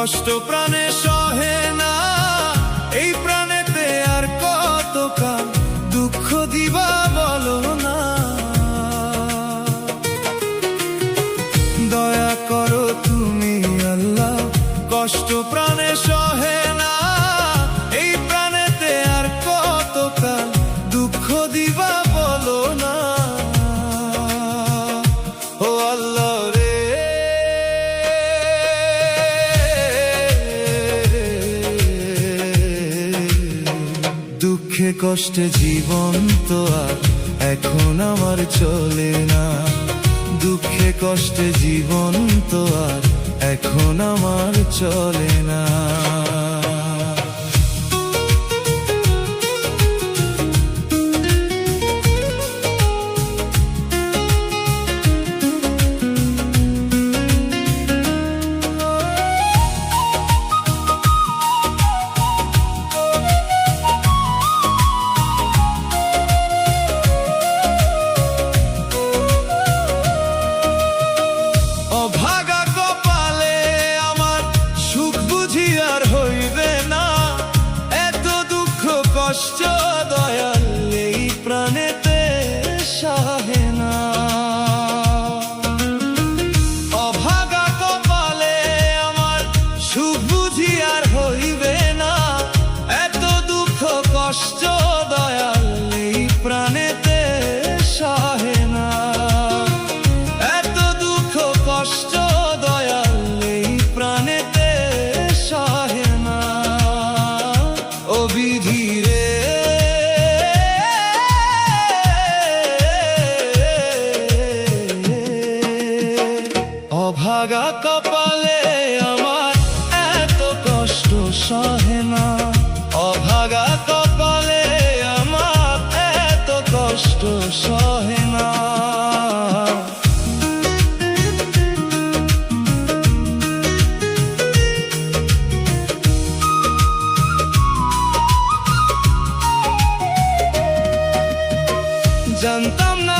কষ্ট প্রাণে সহে না, এই প্রাণেতে আর কতকাল দুঃখ দিবা বলো না। দয়া করো তুমি আল্লাহ, কষ্ট প্রাণে সহে না, এই প্রাণেতে আর কতকাল দুঃখ দিবা বলো না। ও আল্লাহ রে, দুঃখে কষ্টে জীবন তো আর এখন আমার চলে না, দুঃখে কষ্টে জীবন তো আর এখন আমার চলে না। অভাগা কপালে আমার সুখ বুঝি আর হইবে না, এত দুঃখ কষ্ট দয়াল এই প্রাণেতে সহে না। অভাগা কপালে আমার সুখ বুঝি আর হইবে না, এত দুঃখ কষ্ট দয়াল এই প্রাণেতে সহে না। এত দুঃখ কষ্ট দয়াল এই প্রাণেতে সহে না। ও বিধি রে, অভাগা কপালে আমার এত কষ্ট সহে না, অভাগা কপালে আমার এত কষ্ট সহে না। জানতাম না